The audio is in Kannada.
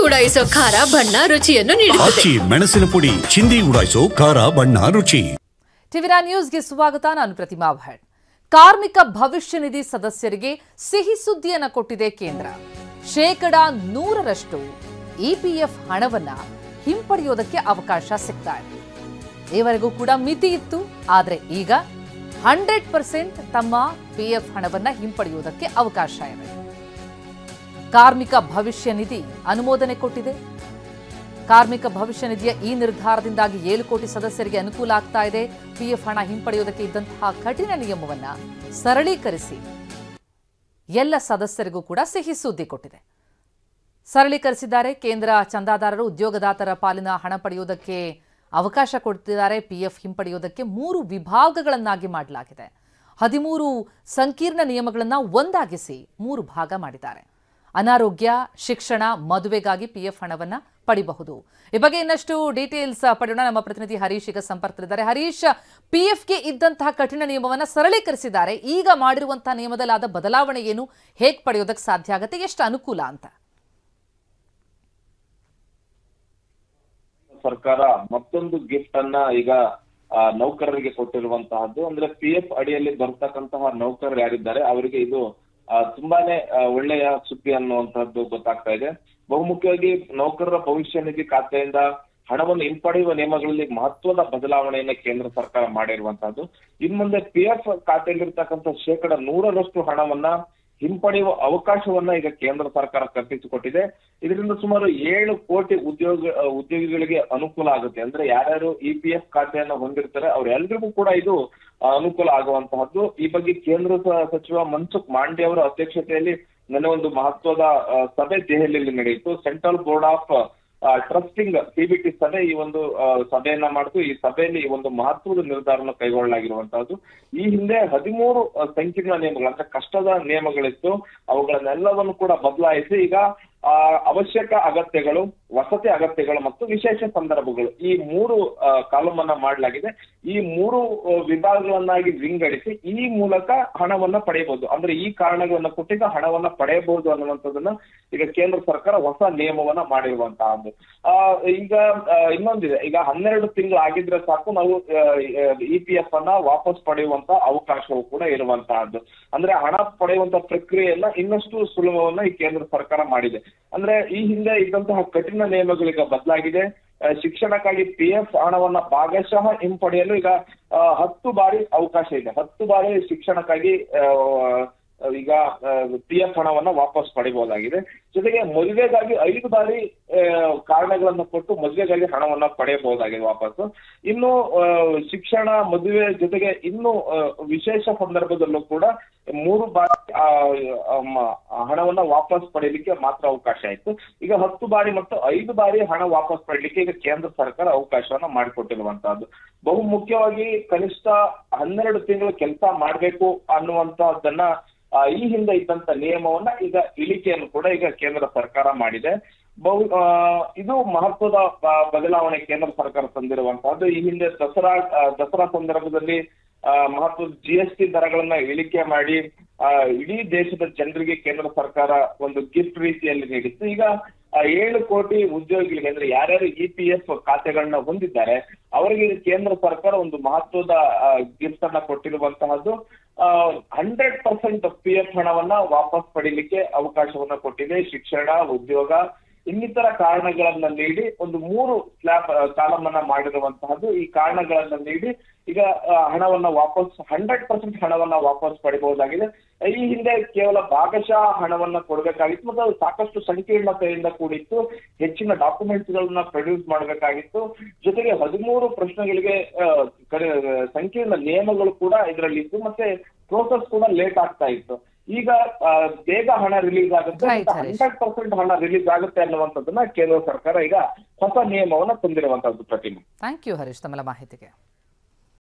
ಉಡಾಯಿಸೋ ಖಾರ ಬಣ್ಣ ರುಚಿಯನ್ನು ನೀಡುತ್ತದೆ. ಮೆಣಸಿನ ಪುಡಿ ಚಿಂದಿ ಉಡಾಯಿಸೋ ಖಾರ ಬಣ್ಣ ರುಚಿ. ಟಿವಿ9 ನ್ಯೂಸ್ಗೆ ಸ್ವಾಗತ. ನಾನು ಪ್ರತಿಮಾ ಭಟ್. ಕಾರ್ಮಿಕ ಭವಿಷ್ಯ ನಿಧಿ ಸದಸ್ಯರಿಗೆ ಸಿಹಿ ಸುದ್ದಿಯನ್ನು ಕೊಟ್ಟಿದೆ ಕೇಂದ್ರ. 100% ಇಪಿಎಫ್ ಹಣವನ್ನ ಹಿಂಪಡೆಯೋದಕ್ಕೆ ಅವಕಾಶ ಸಿಗ್ತಾ ಇದೆ. ಈವರೆಗೂ ಕೂಡ ಮಿತಿ ಇತ್ತು, ಆದರೆ ಈಗ 100% ತಮ್ಮ ಪಿಎಫ್ ಹಣವನ್ನ ಹಿಂಪಡೆಯುವುದಕ್ಕೆ ಅವಕಾಶ ಇದೆ. ಕಾರ್ಮಿಕ ಭವಿಷ್ಯ ನಿಧಿ ಅನುಮೋದನೆ ಕೊಟ್ಟಿದೆ. ಕಾರ್ಮಿಕ ಭವಿಷ್ಯ ನಿಧಿಯ ಈ ನಿರ್ಧಾರದಿಂದಾಗಿ 7 ಕೋಟಿ ಸದಸ್ಯರಿಗೆ ಅನುಕೂಲ ಆಗ್ತಾ ಇದೆ. ಪಿಎಫ್ ಹಣ ಹಿಂಪಡೆಯುವುದಕ್ಕೆ ಇದ್ದಂತಹ ಕಠಿಣ ನಿಯಮವನ್ನ ಸರಳೀಕರಿಸಿ ಎಲ್ಲ ಸದಸ್ಯರಿಗೂ ಕೂಡ ಸಿಹಿ ಸುದ್ದಿ ಕೊಟ್ಟಿದೆ. ಸರಳೀಕರಿಸಿದ್ದಾರೆ. ಕೇಂದ್ರ ಚಂದಾದಾರರು ಉದ್ಯೋಗದಾತರ ಪಾಲಿನ ಹಣ ಪಡೆಯುವುದಕ್ಕೆ ಅವಕಾಶ ಕೊಡ್ತಿದ್ದಾರೆ. ಪಿಎಫ್ ಹಿಂಪಡೆಯುವುದಕ್ಕೆ 3 ವಿಭಾಗಗಳನ್ನಾಗಿ ಮಾಡಲಾಗಿದೆ. 13 ಸಂಕೀರ್ಣ ನಿಯಮಗಳನ್ನು ಒಂದಾಗಿಸಿ 3 ಭಾಗ ಮಾಡಿದ್ದಾರೆ. ಅನಾರೋಗ್ಯ, ಶಿಕ್ಷಣ, ಮದುವೆಗಾಗಿ ಪಿಎಫ್ ಹಣವನ್ನ ಪಡಿಬಹುದು. ಈ ಬಗ್ಗೆ ಇನ್ನಷ್ಟು ಡೀಟೇಲ್ಸ್ ಪಡೆಯೋಣ. ನಮ್ಮ ಪ್ರತಿನಿಧಿ ಹರೀಶ್ ಈಗ ಸಂಪರ್ಕದಲ್ಲಿದ್ದಾರೆ. ಹರೀಶ್, ಪಿಎಫ್ಗೆ ಇದ್ದಂತಹ ಕಠಿಣ ನಿಯಮವನ್ನ ಸರಳೀಕರಿಸಿದ್ದಾರೆ. ಈಗ ಮಾಡಿರುವಂತಹ ನಿಯಮದಲ್ಲಾದ ಬದಲಾವಣೆ ಏನು, ಹೇಗೆ ಪಡೆಯೋದಕ್ಕೆ ಸಾಧ್ಯ ಆಗುತ್ತೆ, ಎಷ್ಟು ಅನುಕೂಲ ಅಂತ? ಸರ್ಕಾರ ಮತ್ತೊಂದು ಗಿಫ್ಟ್ ಅನ್ನ ಈಗ ನೌಕರರಿಗೆ ಕೊಟ್ಟಿರುವಂತಹದ್ದು. ಅಂದ್ರೆ ಪಿಎಫ್ ಅಡಿಯಲ್ಲಿ ಬರ್ತಕ್ಕಂತಹ ನೌಕರರು ಯಾರಿದ್ದಾರೆ ಅವರಿಗೆ ಇದು ತುಂಬಾನೇ ಒಳ್ಳೆಯ ಸುದ್ದಿ ಅನ್ನುವಂಥದ್ದು ಗೊತ್ತಾಗ್ತಾ ಇದೆ. ಬಹುಮುಖ್ಯವಾಗಿ ನೌಕರರ ಭವಿಷ್ಯ ನಿಧಿ ಖಾತೆಯಿಂದ ಹಣವನ್ನು ಹಿಂಪಡೆಯುವ ನಿಯಮಗಳಲ್ಲಿ ಮಹತ್ವದ ಬದಲಾವಣೆಯನ್ನ ಕೇಂದ್ರ ಸರ್ಕಾರ ಮಾಡಿರುವಂತಹದ್ದು. ಇನ್ ಮುಂದೆ ಪಿಎಫ್ ಖಾತೆಯಲ್ಲಿರ್ತಕ್ಕಂಥ 100% ಹಣವನ್ನ ಹಿಂಪಡೆಯುವ ಅವಕಾಶವನ್ನ ಈಗ ಕೇಂದ್ರ ಸರ್ಕಾರ ಕಲ್ಪಿಸಿಕೊಟ್ಟಿದೆ. ಇದರಿಂದ ಸುಮಾರು 7 ಕೋಟಿ ಉದ್ಯೋಗಿಗಳಿಗೆ ಅನುಕೂಲ ಆಗುತ್ತೆ. ಅಂದ್ರೆ ಯಾರ್ಯಾರು ಇಪಿಎಫ್ ಖಾತೆಯನ್ನ ಹೊಂದಿರ್ತಾರೆ ಅವ್ರೆಲ್ರಿಗೂ ಕೂಡ ಇದು ಅನುಕೂಲ ಆಗುವಂತಹದ್ದು. ಈ ಬಗ್ಗೆ ಕೇಂದ್ರ ಸಚಿವ ಮನ್ಸುಖ್ ಮಾಂಡವಿಯಾ ಅವರ ಅಧ್ಯಕ್ಷತೆಯಲ್ಲಿ ನಿನ್ನೆ ಒಂದು ಮಹತ್ವದ ಸಭೆ ದೆಹಲಿಯಲ್ಲಿ ನಡೆಯಿತು. Central board of trusting CBT ಸಭೆ ಈ ಒಂದು ಸಭೆಯನ್ನ ಮಾಡಿತು. ಈ ಸಭೆಯಲ್ಲಿ ಈ ಒಂದು ಮಹತ್ವದ ನಿರ್ಧಾರವನ್ನು ಕೈಗೊಳ್ಳಲಾಗಿರುವಂತಹದ್ದು. ಈ ಹಿಂದೆ 13 ಸಂಕೀರ್ಣ ನಿಯಮಗಳು ಅಂದ್ರೆ ಕಷ್ಟದ ನಿಯಮಗಳಿತ್ತು, ಅವುಗಳನ್ನೆಲ್ಲವನ್ನು ಕೂಡ ಬದಲಾಯಿಸಿ ಈಗ ಅವಶ್ಯಕ ಅಗತ್ಯಗಳು, ವಸತಿ ಅಗತ್ಯಗಳು ಮತ್ತು ವಿಶೇಷ ಸಂದರ್ಭಗಳು ಈ 3 ಕಾಲಮ್ ಅನ್ನ ಮಾಡಲಾಗಿದೆ. ಈ 3 ವಿಭಾಗಗಳನ್ನಾಗಿ ವಿಂಗಡಿಸಿ ಈ ಮೂಲಕ ಹಣವನ್ನ ಪಡೆಯಬಹುದು. ಅಂದ್ರೆ ಈ ಕಾರಣಗಳನ್ನ ಕೊಟ್ಟಿದ್ದ ಹಣವನ್ನ ಪಡೆಯಬಹುದು ಅನ್ನುವಂಥದ್ದನ್ನ ಈಗ ಕೇಂದ್ರ ಸರ್ಕಾರ ಹೊಸ ನಿಯಮವನ್ನ ಮಾಡಿರುವಂತಹದ್ದು. ಈಗ ಇನ್ನೊಂದಿದೆ, ಈಗ 12 ತಿಂಗಳು ಆಗಿದ್ರೆ ಸಾಕು ನಾವು ಇಪಿಎಫ್ ಅನ್ನ ವಾಪಸ್ ಪಡೆಯುವಂತ ಅವಕಾಶವೂ ಕೂಡ ಇರುವಂತಹದ್ದು. ಅಂದ್ರೆ ಹಣ ಪಡೆಯುವಂತ ಪ್ರಕ್ರಿಯೆಯನ್ನ ಇನ್ನಷ್ಟು ಸುಲಭವನ್ನ ಈ ಕೇಂದ್ರ ಸರ್ಕಾರ ಮಾಡಿದೆ. ಅಂದ್ರೆ ಈ ಹಿಂದೆ ಇದ್ದಂತಹ ಕಠಿಣ ನಿಯಮಗಳೀಗ ಬದಲಾಗಿದೆ. ಶಿಕ್ಷಣಕ್ಕಾಗಿ ಪಿಎಫ್ ಹಣವನ್ನ ಭಾಗಶಃ ಹಿಂಪಡೆಯಲು ಈಗ 10 ಬಾರಿ ಅವಕಾಶ ಇದೆ. 10 ಬಾರಿ ಶಿಕ್ಷಣಕ್ಕಾಗಿ ಈಗ ಪಿಎಫ್ ಹಣವನ್ನ ವಾಪಸ್ ಪಡೆಯಬಹುದಾಗಿದೆ. ಜೊತೆಗೆ ಮದುವೆಗಾಗಿ 5 ಬಾರಿ ಕಾರಣಗಳನ್ನ ಕೊಟ್ಟು ಮದುವೆಗಾಗಿ ಹಣವನ್ನ ಪಡೆಯಬಹುದಾಗಿದೆ ವಾಪಸ್ಸು. ಇನ್ನು ಶಿಕ್ಷಣ, ಮದುವೆ ಜೊತೆಗೆ ಇನ್ನು ವಿಶೇಷ ಸಂದರ್ಭದಲ್ಲೂ ಕೂಡ 3 ಬಾರಿ ಹಣವನ್ನ ವಾಪಸ್ ಪಡೆಯಲಿಕ್ಕೆ ಮಾತ್ರ ಅವಕಾಶ ಇತ್ತು. ಈಗ 10 ಬಾರಿ ಮತ್ತು 5 ಬಾರಿ ಹಣ ವಾಪಸ್ ಪಡೆಯಲಿಕ್ಕೆ ಈಗ ಕೇಂದ್ರ ಸರ್ಕಾರ ಅವಕಾಶವನ್ನ ಮಾಡಿಕೊಟ್ಟಿರುವಂತಹದ್ದು. ಬಹು ಮುಖ್ಯವಾಗಿ ಕನಿಷ್ಠ 12 ತಿಂಗಳು ಕೆಲಸ ಮಾಡ್ಬೇಕು ಅನ್ನುವಂತಹದ್ದನ್ನ ಈ ಹಿಂದೆ ಇದ್ದಂತ ನಿಯಮವನ್ನ ಈಗ ಇಳಿಕೆಯನ್ನು ಕೂಡ ಈಗ ಕೇಂದ್ರ ಸರ್ಕಾರ ಮಾಡಿದೆ. ಇದು ಮಹತ್ವದ ಬದಲಾವಣೆ ಕೇಂದ್ರ ಸರ್ಕಾರ ತಂದಿರುವಂತಹದ್ದು. ಈ ಹಿಂದೆ ದಸರಾ ಸಂದರ್ಭದಲ್ಲಿ ಮಹತ್ವದ GST ದರಗಳನ್ನ ಇಳಿಕೆ ಮಾಡಿ ಇಡೀ ದೇಶದ ಜನರಿಗೆ ಕೇಂದ್ರ ಸರ್ಕಾರ ಒಂದು ಗಿಫ್ಟ್ ರೀತಿಯಲ್ಲಿ ನೀಡಿತ್ತು. ಈಗ 7 ಕೋಟಿ ಉದ್ಯೋಗಿಗಳಿಗೆ ಅಂದ್ರೆ ಯಾರ್ಯಾರು ಇಪಿಎಫ್ ಖಾತೆಗಳನ್ನ ಹೊಂದಿದ್ದಾರೆ ಅವರಿಗೆ ಕೇಂದ್ರ ಸರ್ಕಾರ ಒಂದು ಮಹತ್ವದ ಗಿಫ್ಟ್ ಅನ್ನ ಕೊಟ್ಟಿರುವಂತಹದ್ದು. 100% ಪಿಎಫ್ ಹಣವನ್ನ ವಾಪಸ್ ಪಡೀಲಿಕ್ಕೆ ಅವಕಾಶವನ್ನ ಕೊಟ್ಟಿದೆ. ಶಿಕ್ಷಣ, ಉದ್ಯೋಗ ಇನ್ನಿತರ ಕಾರಣಗಳನ್ನ ನೀಡಿ ಒಂದು 3 ಕಾಲಮ್ ಅನ್ನ ಮಾಡಿರುವಂತಹದ್ದು. ಈ ಕಾರಣಗಳನ್ನ ನೀಡಿ ಈಗ ಹಣವನ್ನ ವಾಪಸ್ 100% ಹಣವನ್ನ ವಾಪಸ್ ಪಡಿಬಹುದಾಗಿದೆ. ಈ ಹಿಂದೆ ಕೇವಲ ಭಾಗಶಃ ಹಣವನ್ನ ಕೊಡಬೇಕಾಗಿತ್ತು ಮತ್ತು ಅದು ಸಾಕಷ್ಟು ಸಂಕೀರ್ಣತೆಯಿಂದ ಕೂಡಿತ್ತು. ಹೆಚ್ಚಿನ ಡಾಕ್ಯುಮೆಂಟ್ಸ್ ಗಳನ್ನ ಪ್ರೊಡ್ಯೂಸ್ ಮಾಡಬೇಕಾಗಿತ್ತು. ಜೊತೆಗೆ 13 ಪ್ರಶ್ನೆಗಳಿಗೆ ಸಂಕೀರ್ಣ ನಿಯಮಗಳು ಕೂಡ ಇದರಲ್ಲಿ ಇತ್ತು. ಮತ್ತೆ ಪ್ರೋಸೆಸ್ ಕೂಡ ಲೇಟ್ ಆಗ್ತಾ ಇತ್ತು. ಈಗ ಬೇಗ ಹಣ ರಿಲೀಸ್ ಆಗುತ್ತೆ, 100% ಹಣ ರಿಲೀಸ್ ಆಗುತ್ತೆ ಅನ್ನುವಂಥದ್ದನ್ನ ಕೇಂದ್ರ ಸರ್ಕಾರ ಈಗ ಹೊಸ ನಿಯಮವನ್ನ ತಂದಿರುವಂತಹದ್ದು. ಪ್ರತಿಮಾ, ಥ್ಯಾಂಕ್ ಯು ಹರೀಶ್ ತಮ್ಮ ಮಾಹಿತಿಗೆ.